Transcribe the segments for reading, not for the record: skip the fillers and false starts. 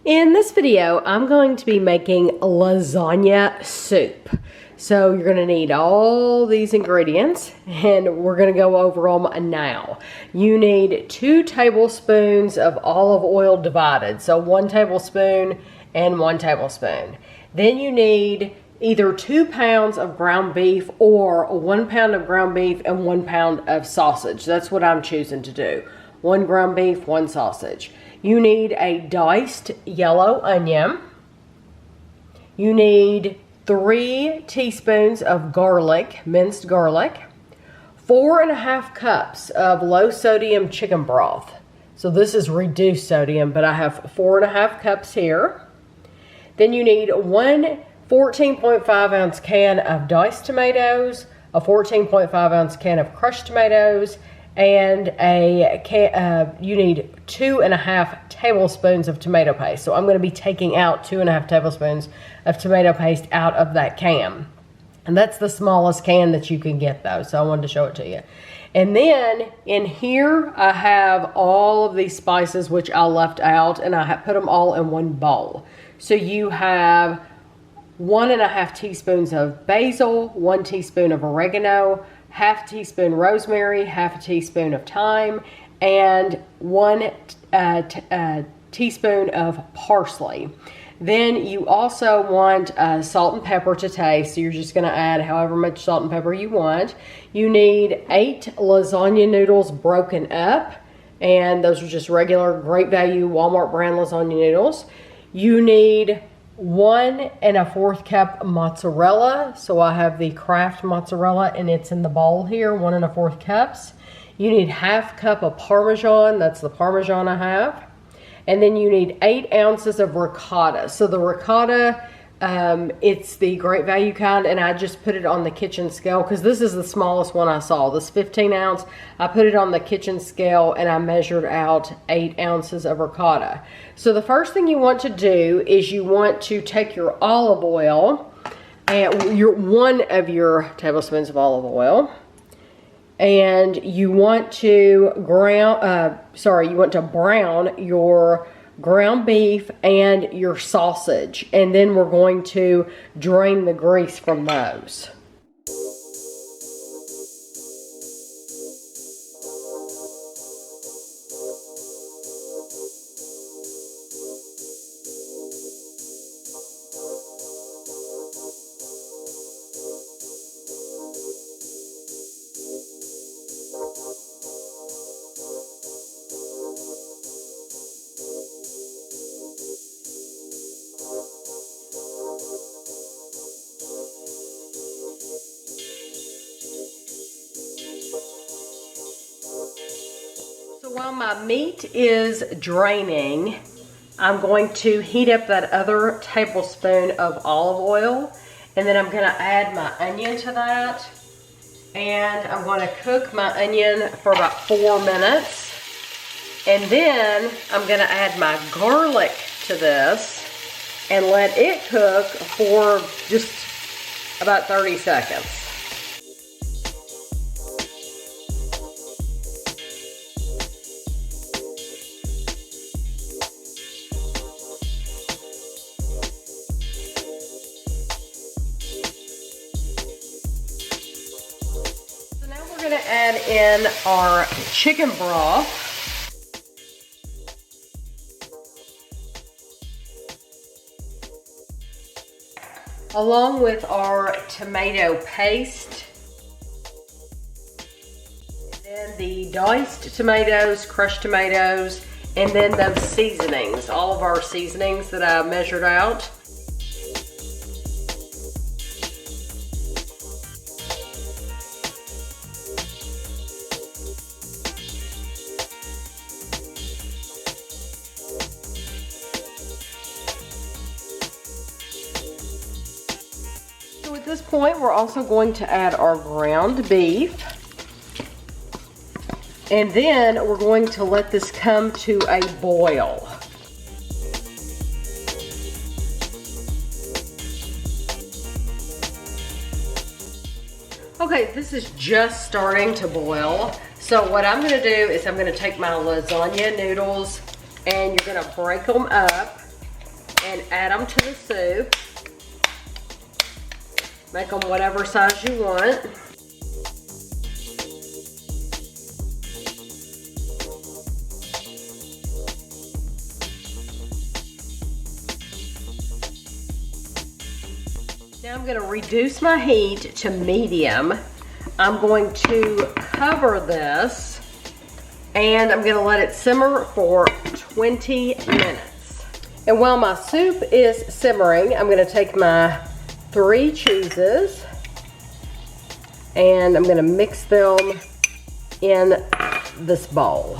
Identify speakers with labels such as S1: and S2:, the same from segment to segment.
S1: In this video, I'm going to be making lasagna soup. So you're gonna need all these ingredients and we're gonna go over them now. You need 2 tablespoons of olive oil divided. So 1 tablespoon and 1 tablespoon. Then you need either 2 pounds of ground beef or 1 pound of ground beef and 1 pound of sausage. That's what I'm choosing to do. 1 ground beef, 1 sausage. You need a diced yellow onion. You need 3 teaspoons of garlic, minced garlic. 4.5 cups of low sodium chicken broth. So this is reduced sodium, but I have 4.5 cups here. Then you need 1 14.5 ounce can of diced tomatoes, a 14.5 ounce can of crushed tomatoes, and you need 2.5 tablespoons of tomato paste. So I'm going to be taking out 2.5 tablespoons of tomato paste out of that can. And that's the smallest can that you can get though, so I wanted to show it to you. And then in here I have all of these spices which I left out, and I have put them all in one bowl. So you have 1.5 teaspoons of basil, 1 teaspoon of oregano, 1/2 teaspoon rosemary, 1/2 teaspoon of thyme, and 1 teaspoon of parsley. Then you also want salt and pepper to taste. So you're just going to add however much salt and pepper you want. You need 8 lasagna noodles broken up, and those are just regular Great Value Walmart brand lasagna noodles. You need 1 1/4 cup mozzarella. So I have the Kraft mozzarella and it's in the bowl here, 1 1/4 cups. You need 1/2 cup of Parmesan. That's the Parmesan I have. And then you need 8 ounces of ricotta. So the ricotta, it's the Great Value kind, and I just put it on the kitchen scale because this is the smallest one I saw. This 15 ounce, I put it on the kitchen scale and I measured out 8 ounces of ricotta. So the first thing you want to do is you want to take your olive oil, and 1 of your tablespoons of olive oil, and you want to brown your ground beef and your sausage, and then we're going to drain the grease from those. While my meat is draining, I'm going to heat up that other tablespoon of olive oil, and then I'm going to add my onion to that, and I'm going to cook my onion for about 4 minutes, and then I'm going to add my garlic to this and let it cook for just about 30 seconds. We're going to add in our chicken broth. Along with our tomato paste. And then the diced tomatoes, crushed tomatoes, and then those seasonings, all of our seasonings that I measured out. At this point, we're also going to add our ground beef, and then we're going to let this come to a boil. Okay, this is just starting to boil. So what I'm gonna do is I'm gonna take my lasagna noodles and you're gonna break them up and add them to the soup. Make them whatever size you want. Now I'm going to reduce my heat to medium. I'm going to cover this and I'm going to let it simmer for 20 minutes. And while my soup is simmering, I'm going to take my 3 cheeses and I'm going to mix them in this bowl.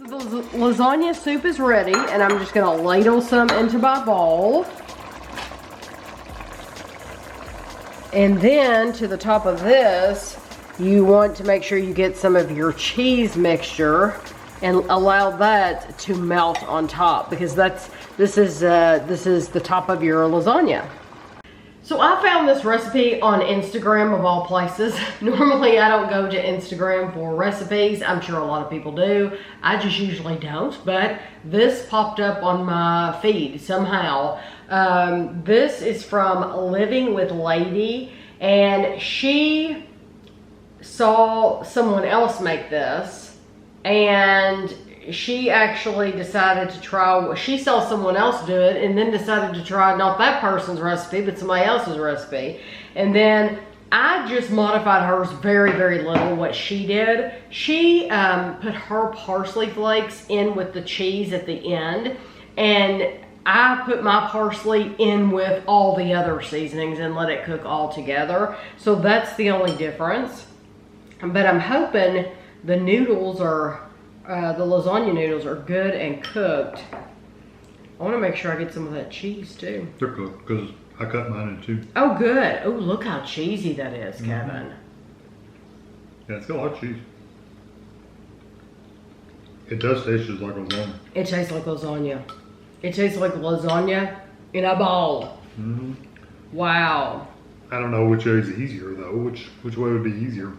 S1: The lasagna soup is ready, and I'm just gonna ladle some into my bowl. And then to the top of this, you want to make sure you get some of your cheese mixture and allow that to melt on top, because this is the top of your lasagna. So I found this recipe on Instagram of all places. Normally I don't go to Instagram for recipes. I'm sure a lot of people do. I just usually don't, but this popped up on my feed somehow. This is from Living with Lady, and she saw someone else make this, and she actually decided to try, she saw someone else do it and then decided to try not that person's recipe but somebody else's recipe. And then I just modified hers very, very little. What she did, she put her parsley flakes in with the cheese at the end, and I put my parsley in with all the other seasonings and let it cook all together. So that's the only difference. But I'm hoping the noodles are the lasagna noodles are good and cooked. I want to make sure I get some of that cheese too.
S2: They're cooked because I cut mine in 2.
S1: Oh, good. Oh, look how cheesy that is, Kevin.
S2: Yeah, it's got a lot of cheese. It does taste just like lasagna.
S1: It tastes like lasagna. It tastes like lasagna in a bowl. Wow.
S2: I don't know which way is easier though. Which way would be easier?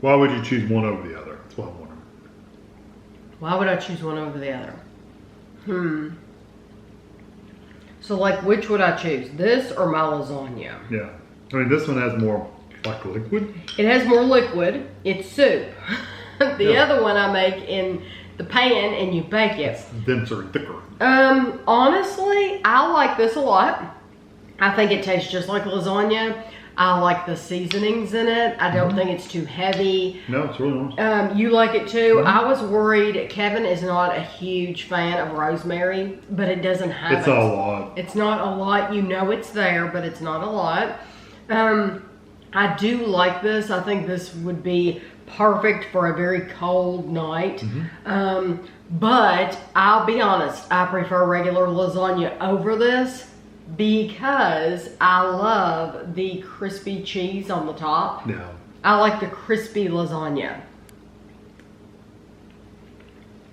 S2: Why would you choose one over the other? That's what I'm wondering.
S1: Why would I choose one over the other? So like, which would I choose? This or my lasagna?
S2: Yeah. I mean, this one has more like liquid.
S1: It has more liquid. It's soup. The other one I make in the pan and you bake it.
S2: It's denser and thicker.
S1: Honestly, I like this a lot. I think it tastes just like lasagna. I like the seasonings in it. I don't think it's too heavy.
S2: No, it's really nice.
S1: You like it too? I was worried. Kevin is not a huge fan of rosemary, but it doesn't have it.
S2: It's not a lot.
S1: It's not a lot. You know it's there, but it's not a lot. I do like this. I think this would be perfect for a very cold night. But I'll be honest, I prefer regular lasagna over this, because I love the crispy cheese on the top.
S2: Yeah.
S1: I like the crispy lasagna.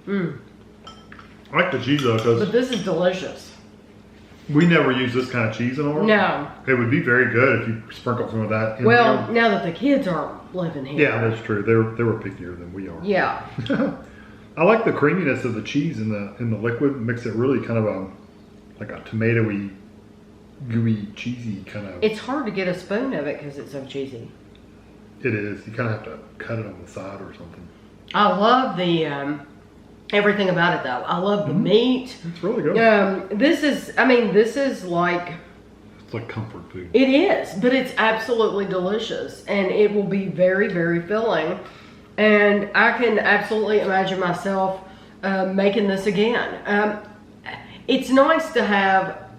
S2: I like the cheese though, because
S1: But this is delicious.
S2: we never use this kind of cheese in ours.
S1: No.
S2: It would be very good if you sprinkle some of that in
S1: Well,
S2: there.
S1: now that the kids aren't living here.
S2: Yeah, that's true. They were pickier than we are.
S1: Yeah.
S2: I like the creaminess of the cheese in the liquid. Makes it really kind of like a tomatoey, gooey, cheesy kind of.
S1: It's hard to get a spoon of it because it's so cheesy.
S2: It is. You kind of have to cut it on the side or something.
S1: I love the everything about it though. I love the meat.
S2: It's really good.
S1: This is like.
S2: It's like comfort food.
S1: It is, but it's absolutely delicious, and it will be very, very filling. And I can absolutely imagine myself making this again. It's nice to have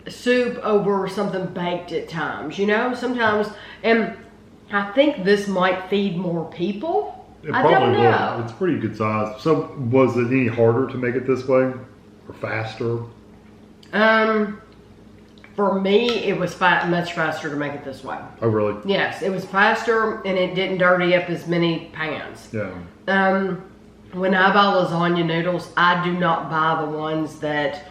S1: soup over something baked at times, you know, sometimes. And I think this might feed more people.
S2: It
S1: I
S2: probably
S1: don't know.
S2: will. It's pretty good size. So was it any harder to make it this way or faster?
S1: For me, it was much faster to make it this way.
S2: Oh, really?
S1: Yes, it was faster, and it didn't dirty up as many pans.
S2: Yeah.
S1: When I buy lasagna noodles, I do not buy the ones that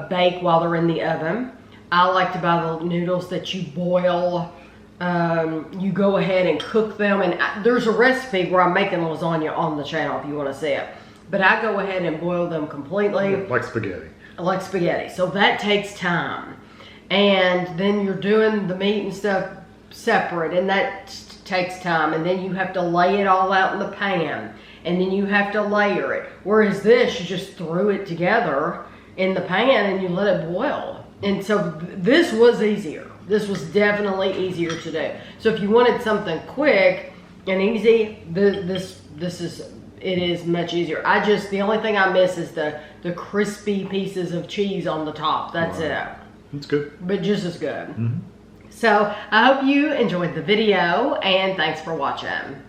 S1: bake while they're in the oven. I like to buy the noodles that you boil. You go ahead and cook them, and there's a recipe where I'm making lasagna on the channel if you want to see it. But I go ahead and boil them completely.
S2: Like spaghetti.
S1: Like spaghetti. So that takes time. And then you're doing the meat and stuff separate, and that takes time. And then you have to lay it all out in the pan, and then you have to layer it. Whereas this, you just threw it together in the pan and you let it boil. And so this was easier. This was definitely easier to do. So if you wanted something quick and easy, it is much easier. The only thing I miss is the crispy pieces of cheese on the top. That's it.
S2: It's good.
S1: But just as good. So I hope you enjoyed the video, and thanks for watching.